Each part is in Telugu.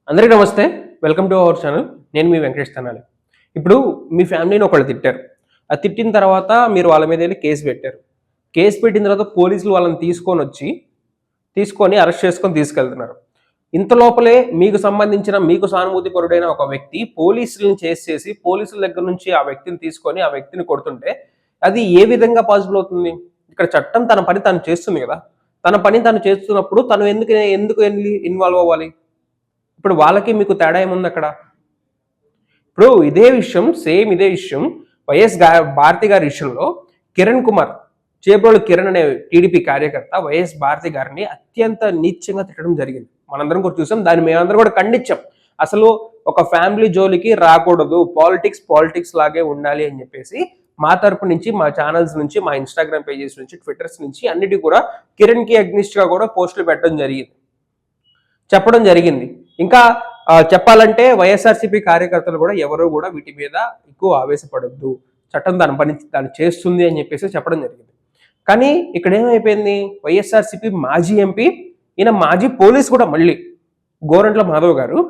అందరికీ నమస్తే. Welcome to our channel. నేను మీ వెంకటేష్ తనాలి. ఇప్పుడు మీ ఫ్యామిలీని ఒకళ్ళు తిట్టారు. అది తిట్టిన తర్వాత మీరు వాళ్ళ మీద వెళ్లి కేసు పెట్టారు. కేసు పెట్టిన తర్వాత పోలీసులు వాళ్ళని తీసుకొని అరెస్ట్ చేసుకొని తీసుకెళ్తున్నారు. ఇంత లోపలే మీకు సంబంధించిన మీకు సానుభూతి పరుడైన ఒక వ్యక్తి పోలీసులను చేసి పోలీసుల దగ్గర నుంచి ఆ వ్యక్తిని తీసుకొని ఆ వ్యక్తిని కొడుతుంటే అది ఏ విధంగా పాసిబుల్ అవుతుంది? ఇక్కడ చట్టం తన పని తను చేస్తుంది కదా! తన పని తను చేస్తున్నప్పుడు తను ఎందుకు వెళ్లి ఇన్వాల్వ్ అవ్వాలి? ఇప్పుడు వాళ్ళకి మీకు తేడా ఏముంది అక్కడ? ఇప్పుడు ఇదే విషయం భారతి గారి విషయంలో కిరణ్ కుమార్, చేబ్రోలు కిరణ్ అనే టీడీపీ కార్యకర్త వైఎస్ భారతి గారిని అత్యంత నీచంగా తిట్టడం జరిగింది. మనందరం కూడా చూసాం. దాన్ని మేమందరం కూడా ఖండించాం. అసలు ఒక ఫ్యామిలీ జోలికి రాకూడదు, పాలిటిక్స్ లాగే ఉండాలి అని చెప్పేసి మా తరపు నుంచి, మా ఛానల్స్ నుంచి, మా ఇన్స్టాగ్రామ్ పేజెస్ నుంచి, ట్విట్టర్స్ నుంచి అన్నిటి కూడా కిరణ్ కి అగ్నిస్ట్ గా కూడా పోస్టులు చెప్పడం జరిగింది. ఇంకా చెప్పాలంటే వైఎస్ఆర్సీపీ కార్యకర్తలు కూడా ఎవరు కూడా వీటి మీద ఎక్కువ ఆవేశపడద్దు, చట్టం తన పని దాన్ని చేస్తుంది అని చెప్పేసి చెప్పడం జరిగింది. కానీ ఇక్కడ ఏమైపోయింది? వైఎస్ఆర్సీపీ మాజీ ఎంపీ, ఈయన మాజీ పోలీసు కూడా, మళ్ళీ గోరంట్ల మాధవ్ గారు,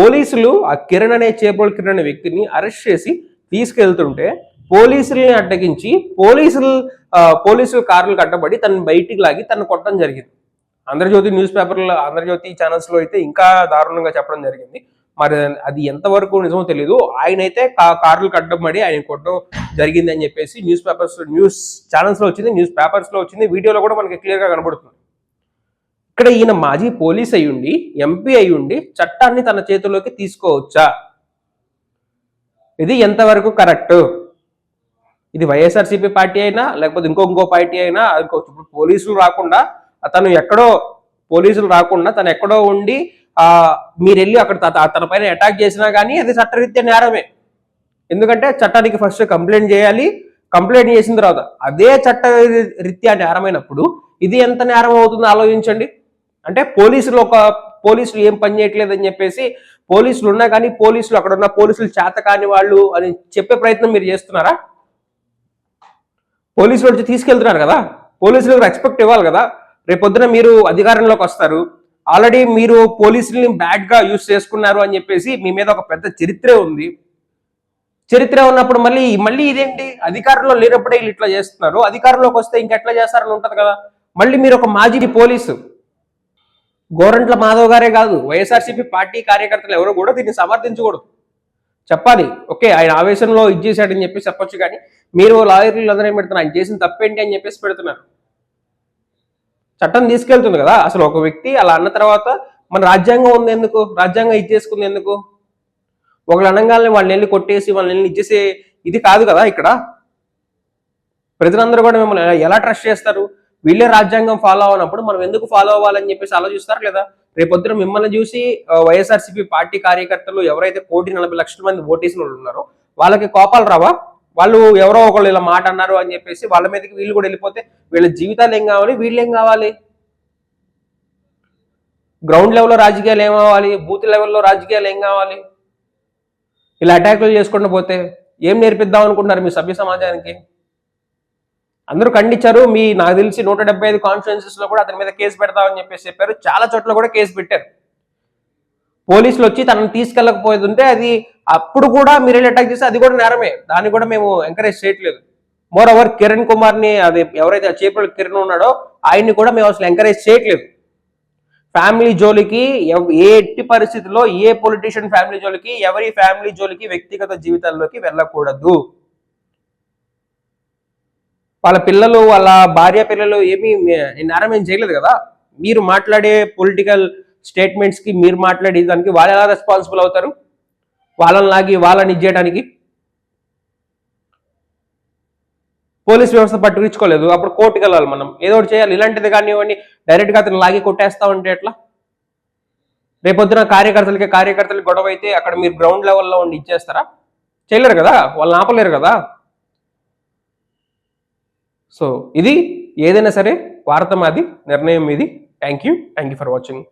పోలీసులు ఆ కిరణ్ అనే చేబ్రోలు కిరణ్ అనే వ్యక్తిని అరెస్ట్ చేసి తీసుకెళ్తుంటే పోలీసుల్ని అడ్డగించి పోలీసులు కార్లకు అడ్డబడి తనని బయటికి లాగి తను కొట్టడం జరిగింది. ఆంధ్రజ్యోతి ఛానల్స్ లో అయితే ఇంకా దారుణంగా చెప్పడం జరిగింది. మరి అది ఎంతవరకు నిజమో తెలియదు. ఆయన అయితే కార్లు కట్టబడి ఆయన కొట్టడం జరిగింది అని చెప్పేసి న్యూస్ ఛానల్స్ లో వచ్చింది, న్యూస్ పేపర్స్ లో వచ్చింది, వీడియోలో కూడా మనకి క్లియర్ గా కనబడుతుంది. ఇక్కడ ఈయన మాజీ పోలీస్ అయ్యుండి, ఎంపీ అయ్యుండి చట్టాన్ని తన చేతుల్లోకి తీసుకోవచ్చా? ఇది ఎంతవరకు కరెక్ట్? ఇది వైఎస్ఆర్సీపీ పార్టీ అయినా లేకపోతే ఇంకో పార్టీ అయినా, పోలీసులు రాకుండా తను ఎక్కడో ఉండి మీరు వెళ్ళి అక్కడ తన పైన అటాక్ చేసినా కానీ అది చట్టరీత్యా నేరమే. ఎందుకంటే చట్టానికి ఫస్ట్ కంప్లైంట్ చేయాలి. కంప్లైంట్ చేసిన తర్వాత అదే చట్ట రీత్యా నేరమైనప్పుడు ఇది ఎంత నేరం అవుతుందో ఆలోచించండి. అంటే పోలీసులు ఏం పని చేయట్లేదు అని చెప్పేసి, పోలీసులు ఉన్నా కానీ అక్కడ ఉన్న పోలీసులు చేత కాని వాళ్ళు అని చెప్పే ప్రయత్నం మీరు చేస్తున్నారా? పోలీసులు వచ్చి తీసుకెళ్తున్నారు కదా, పోలీసులకు రెస్పెక్ట్ ఇవ్వాలి కదా. రేపొద్దున మీరు అధికారంలోకి వస్తారు, ఆల్రెడీ మీరు పోలీసుల్ని బ్యాడ్ గా యూజ్ చేసుకున్నారు అని చెప్పేసి మీ మీద ఒక పెద్ద చరిత్రే ఉంది. చరిత్ర ఉన్నప్పుడు మళ్ళీ ఇదేంటి? అధికారంలో లేనప్పుడే వీళ్ళు ఇట్లా చేస్తున్నారు, అధికారంలోకి వస్తే ఇంకెట్లా చేస్తారని ఉంటది కదా. మళ్ళీ మీరు ఒక మాజీ పోలీసు గోరంట్ల మాధవ్ గారే కాదు, వైఎస్ఆర్సీపీ పార్టీ కార్యకర్తలు ఎవరు కూడా దీన్ని సమర్థించకూడదు. చెప్పాలి, ఓకే ఆయన ఆవేశంలో ఇది చేశాడని చెప్పేసి చెప్పొచ్చు. కానీ మీరు లాయర్లు అందరూ ఏం పెడుతున్నారు? ఆయన చేసిన తప్పేంటి అని చెప్పేసి పెడుతున్నారు. చట్టం తీసుకెళ్తుంది కదా. అసలు ఒక వ్యక్తి అలా అన్న తర్వాత మన రాజ్యాంగం ఉంది ఎందుకు? రాజ్యాంగం ఇచ్చేసుకుంది ఎందుకు? ఒకళ్ళు అనగానే వాళ్ళని వెళ్ళి కొట్టేసి వాళ్ళని వెళ్ళి ఇచ్చేసే ఇది కాదు కదా. ఇక్కడ ప్రజలందరూ కూడా మిమ్మల్ని ఎలా ట్రస్ట్ చేస్తారు? వీళ్ళే రాజ్యాంగం ఫాలో అవ్వనప్పుడు మనం ఎందుకు ఫాలో అవ్వాలని చెప్పేసి ఆలోచిస్తారు లేదా? రేపొద్దున మిమ్మల్ని చూసి వైఎస్ఆర్సీపీ పార్టీ కార్యకర్తలు ఎవరైతే 1,40,00,000 మంది ఓటేసిన వాళ్ళు ఉన్నారో వాళ్ళకి కోపాలు రావా? వాళ్ళు ఎవరో ఒకళ్ళు ఇలా మాట అన్నారు అని చెప్పేసి వాళ్ళ మీదకి వీళ్ళు కూడా వెళ్ళిపోతే వీళ్ళ జీవితాలు ఏం కావాలి? వీళ్ళు ఏం కావాలి? గ్రౌండ్ లెవెల్లో రాజకీయాలు ఏం కావాలి? బూత్ లెవెల్లో రాజకీయాలు ఏం కావాలి? ఇలా అటాకులు చేసుకుంటూ పోతే ఏం నేర్పిద్దాం అనుకుంటున్నారు మీ సభ్య సమాజానికి? అందరూ ఖండించారు. నాకు తెలిసి 175 కాన్స్టిట్యుయెన్సీస్ లో కూడా అతని మీద కేసు పెడతామని చెప్పేసి చెప్పారు. చాలా చోట్ల కూడా కేసు పెట్టారు. పోలీసులు వచ్చి తనను తీసుకెళ్ళకపోతుంటే అది అప్పుడు కూడా మీరు అటాక్ చేస్తే అది కూడా నేరమే. దాన్ని కూడా మేము ఎంకరేజ్ చేయట్లేదు. మోర్ ఓవర్ కిరణ్ కుమార్ ని, అది ఎవరైతే చేపల కిరణ్ ఉన్నాడో ఆయన్ని కూడా మేము అసలు ఎంకరేజ్ చేయట్లేదు. ఫ్యామిలీ జోలికి ఏ ఎట్టి పరిస్థితుల్లో ఏ పొలిటీషియన్ ఫ్యామిలీ జోలికి, ఎవరి ఫ్యామిలీ జోలికి వ్యక్తిగత జీవితాల్లోకి వెళ్ళకూడదు. వాళ్ళ పిల్లలు, వాళ్ళ భార్య పిల్లలు ఏమీ నేరం ఏం చేయలేదు కదా. మీరు మాట్లాడే పొలిటికల్ స్టేట్మెంట్స్ కి, మీరు మాట్లాడే దానికి వాళ్ళు ఎలా రెస్పాన్సిబుల్ అవుతారు? వాళ్ళని ఇచ్చేయడానికి పోలీస్ వ్యవస్థ పట్టుకోలేదు. అప్పుడు కోర్టుకు వెళ్ళాలి, మనం ఏదో ఒకటి చేయాలి. ఇలాంటిది కానివ్వండి డైరెక్ట్ గా అతను లాగి కొట్టేస్తా ఉంటే ఎట్లా? రేపొద్దున కార్యకర్తలకి గొడవ అయితే అక్కడ మీరు గ్రౌండ్ లెవెల్లో ఉండి ఇచ్చేస్తారా? చేయలేరు కదా, వాళ్ళని ఆపలేరు కదా. సో ఇది ఏదైనా సరే వార్త మాది, నిర్ణయం మీది. Thank you for watching.